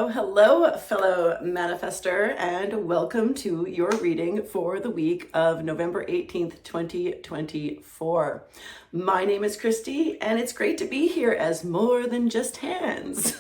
Hello, fellow manifester, and welcome to your reading for the week of November 18th, 2024. My name is Christy, and it's great to be here as more than just hands.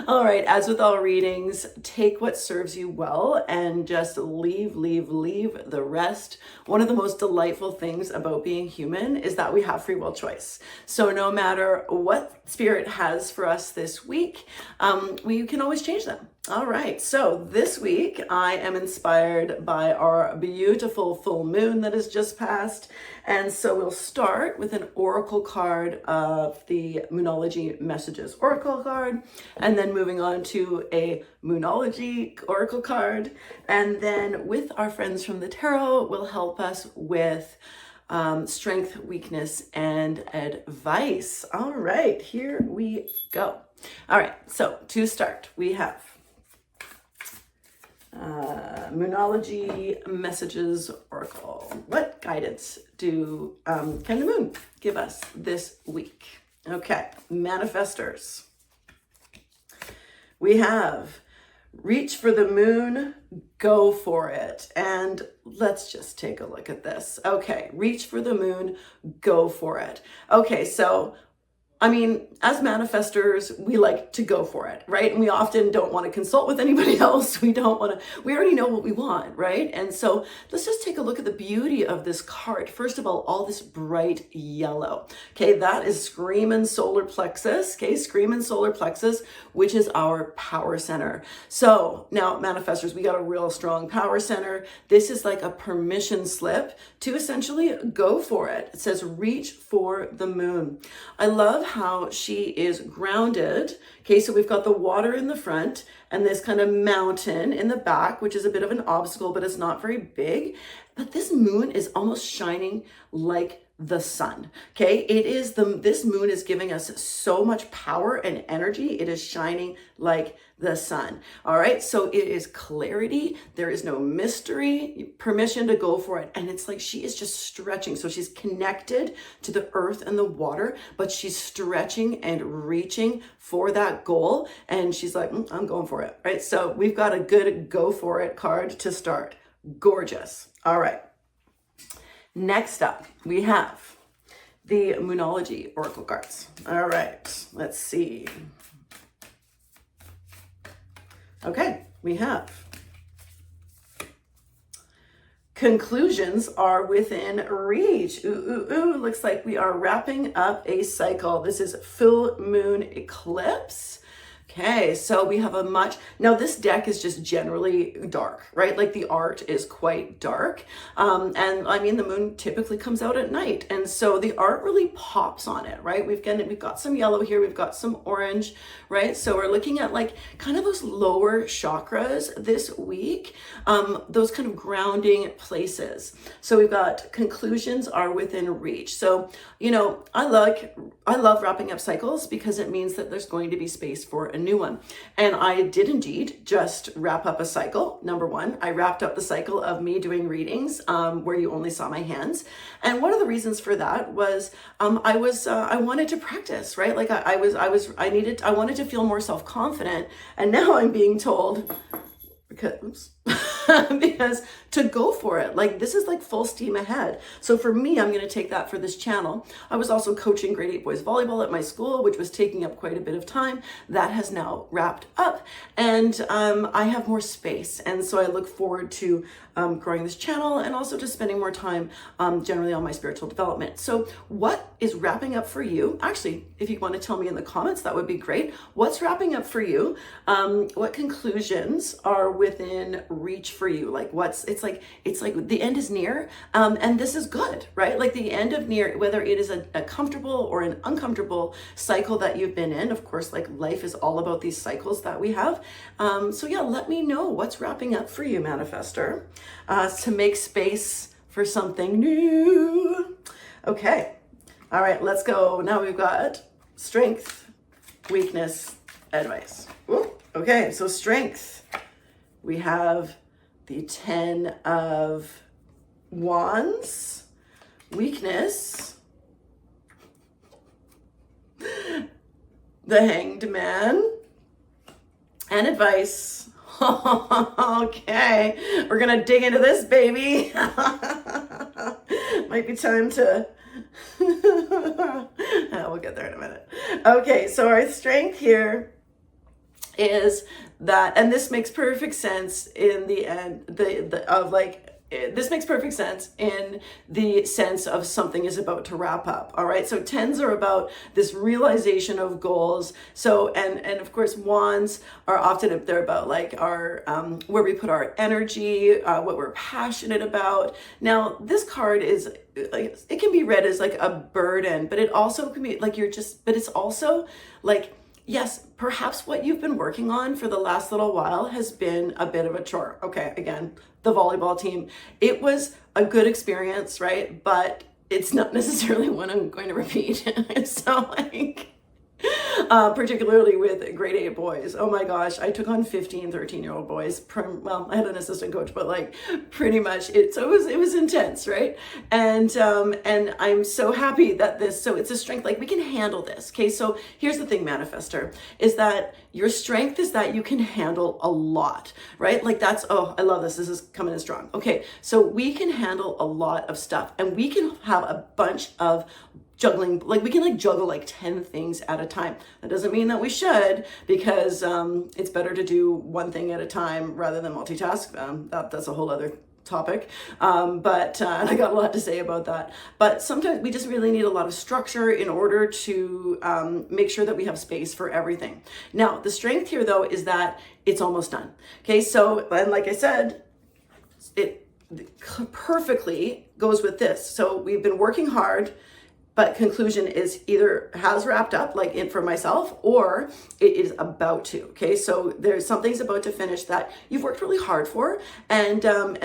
All right, as with all readings, take what serves you well and just leave the rest. One of the most delightful things about being human is that we have free will choice. So no matter what Spirit has for us this week, we can always change them. All right, so this week I am inspired by our beautiful full moon that has just passed. And so we'll start with an oracle card of the Moonology Messages Oracle card, and then moving on to a Moonology Oracle card. And then with our friends from the Tarot will help us with strength, weakness, and advice. All right, here we go. All right, so to start, we have Moonology Messages Oracle. What guidance can the moon give us this week? Okay, manifestors. We have reach for the moon, go for it. And let's just take a look at this. Okay, reach for the moon, go for it. Okay, so I mean, as manifestors, we like to go for it, right? And we often don't want to consult with anybody else. We already know what we want, right? And so let's just take a look at the beauty of this card. First of all this bright yellow. Okay, that is Screamin' Solar Plexus. Okay, Screamin' Solar Plexus, which is our power center. So now, manifestors, we got a real strong power center. This is like a permission slip to essentially go for it. It says, reach for the moon. I love how she is grounded. Okay, so we've got the water in the front and this kind of mountain in the back, which is a bit of an obstacle, but it's not very big. But this moon is almost shining like the sun. Okay, this moon is giving us so much power and energy. It is shining like the sun. All right, so it is clarity. There is no mystery, permission to go for it. And it's like she is just stretching. So she's connected to the earth and the water, but she's stretching and reaching for that goal. And she's like, I'm going for it. Right, so we've got a good go for it card to start. Gorgeous. All right. Next up, we have the Moonology Oracle cards. All right, let's see. Okay, we have conclusions are within reach. Looks like we are wrapping up a cycle. This is full moon eclipse. Okay, so we have now this deck is just generally dark, right? Like the art is quite dark. And I mean, the moon typically comes out at night. And so the art really pops on it, right? We've got some yellow here, we've got some orange, right? So we're looking at like kind of those lower chakras this week, those kind of grounding places. So we've got conclusions are within reach. So, you know, I love wrapping up cycles because it means that there's going to be space for a new one. And I did indeed just wrap up a cycle. Number one, I wrapped up the cycle of me doing readings where you only saw my hands. And one of the reasons for that was I wanted to practice, right? Like I wanted to feel more self-confident. And now I'm being told, because to go for it, like this is like full steam ahead. So for me, I'm going to take that for this channel. I was also coaching grade 8 boys volleyball at my school, which was taking up quite a bit of time. That has now wrapped up, and I have more space, and so I look forward to growing this channel and also just spending more time generally on my spiritual development. So what is wrapping up for you? Actually, if you want to tell me in the comments, that would be great. What's wrapping up for you? What conclusions are within reach for you? Like it's like the end is near, and this is good, right? Like the end of near, whether it is a comfortable or an uncomfortable cycle that you've been in. Of course, like life is all about these cycles that we have. So yeah, let me know what's wrapping up for you, manifestor, to make space for something new. Okay. All right, let's go. Now we've got strength, weakness, advice. Ooh, okay, so strength. We have the 10 of Wands. Weakness, the Hanged Man. and advice. Okay, we're gonna dig into this, baby. Might be time to we'll get there in a minute. Okay, so our strength here is that, and this makes perfect sense in the end, this makes perfect sense in the sense of something is about to wrap up. All right. So tens are about this realization of goals. So, and of course, wands are often, they're about like our, where we put our energy, what we're passionate about. Now, this card is like, it can be read as like a burden, but it also can be like but it's also like, yes, perhaps what you've been working on for the last little while has been a bit of a chore. Okay, again, the volleyball team. It was a good experience, right? But it's not necessarily one I'm going to repeat. So like, particularly with grade 8 boys. Oh my gosh, I took on 15, 13-year-old boys. Well, I had an assistant coach, but like pretty much it was intense, right? And I'm so happy that so it's a strength, like we can handle this. Okay, so here's the thing, Manifestor, is that your strength is that you can handle a lot, right? Like that's, oh, I love this. This is coming in strong. Okay, so we can handle a lot of stuff and we can have a bunch of juggling, like we can like juggle like 10 things at a time. That doesn't mean that we should, because it's better to do one thing at a time rather than multitask. That's a whole other topic. But and I got a lot to say about that. But sometimes we just really need a lot of structure in order to make sure that we have space for everything. Now, the strength here though is that it's almost done. Okay, so, and like I said, it perfectly goes with this. So we've been working hard, but conclusion is either has wrapped up, like in for myself, or it is about to. Okay, so there's something's about to finish that you've worked really hard for, and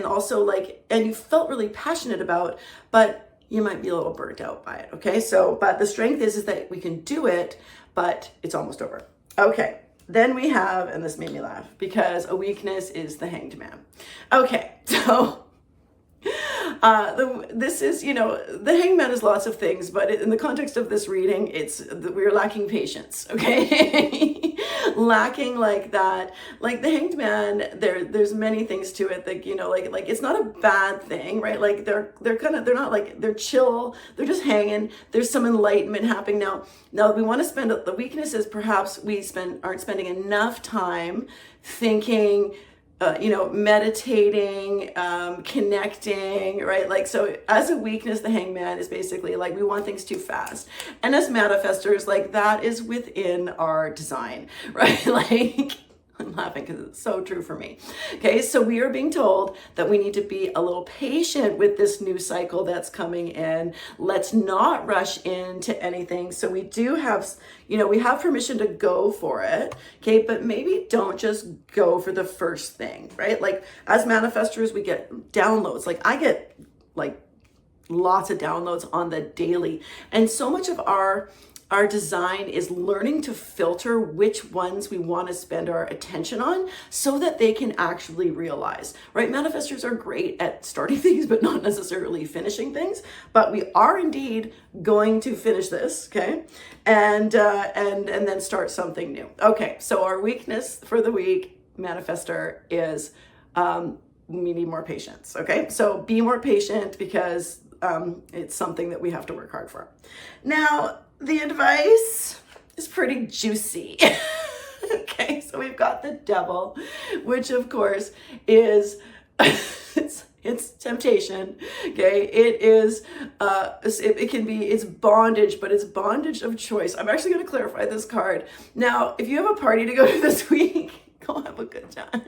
also like, and you felt really passionate about, but you might be a little burnt out by it. Okay, so but the strength is that we can do it, but it's almost over. Okay. Then we have, and this made me laugh because a weakness is the Hanged Man. Okay, so this is, the hangman is lots of things, but in the context of this reading, we're lacking patience, okay? Lacking like that, like the hanged man, there's many things to it that, like it's not a bad thing, right? Like they're not like, they're chill, they're just hanging. There's some enlightenment happening now. We want to spend, the weakness is perhaps we aren't spending enough time thinking, meditating, connecting, right? Like, so as a weakness, the hangman is basically like, we want things too fast. And as manifestors, like that is within our design, right? Like, I'm laughing because it's so true for me. Okay, so we are being told that we need to be a little patient with this new cycle that's coming in. Let's not rush into anything. So we do have, we have permission to go for it. Okay, but maybe don't just go for the first thing, right? Like as manifestors, we get downloads. Like I get like lots of downloads on the daily. And so much of our design is learning to filter which ones we want to spend our attention on so that they can actually realize, right? Manifestors are great at starting things, but not necessarily finishing things, but we are indeed going to finish this, okay? And then start something new. Okay, so our weakness for the week, manifestor, is we need more patience, okay? So be more patient because it's something that we have to work hard for. Now, the advice is pretty juicy. Okay, so we've got the devil, which of course is it's temptation. Okay, it is it's bondage, but it's bondage of choice. I'm actually going to clarify this card. Now, if you have a party to go to this week, go have a good time.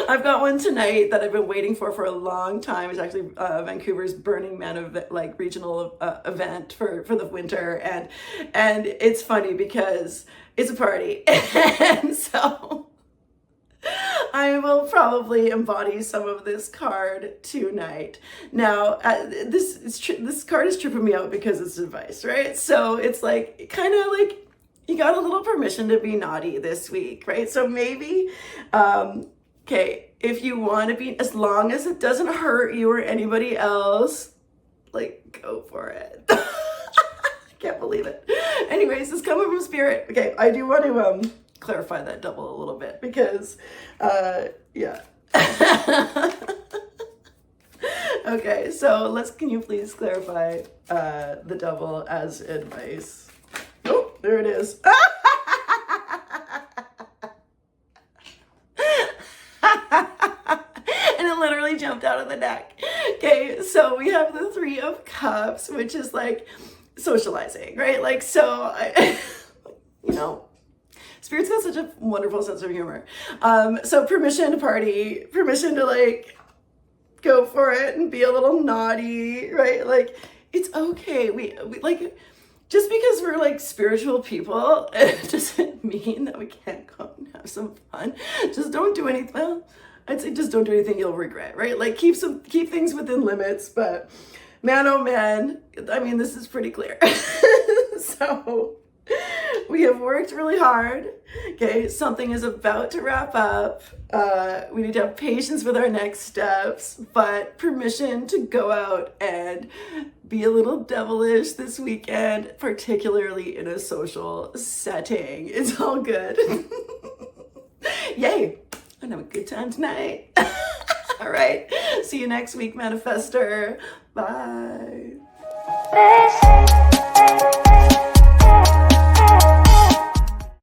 I've got one tonight that I've been waiting for a long time. It's actually Vancouver's Burning Man regional event for the winter, and it's funny because it's a party, and so I will probably embody some of this card tonight. Now, this card is tripping me out because it's advice, right? So it's like kind of like you got a little permission to be naughty this week, right? So maybe. Okay, if you want to be, as long as it doesn't hurt you or anybody else, like, go for it. I can't believe it. Anyways, it's coming from spirit. Okay, I do want to clarify that double a little bit because, yeah. Okay, so can you please clarify the double as advice? Oh, there it is. And it literally jumped out of the deck. Okay, so we have the Three of Cups, which is like socializing, right? Like, so, you know, Spirit's got such a wonderful sense of humor. So permission to party, permission to like go for it and be a little naughty, right? Like, it's okay. We like, just because we're like spiritual people, it doesn't mean that we can't go and have some fun. Just don't do anything. Well, I'd say just don't do anything you'll regret, right? Like keep things within limits, but man, oh man, I mean, this is pretty clear. So we have worked really hard. Okay, something is about to wrap up. We need to have patience with our next steps, but permission to go out and be a little devilish this weekend, particularly in a social setting. It's all good. Yay, I'm gonna have a good time tonight. All right, see you next week, Manifestor. Bye.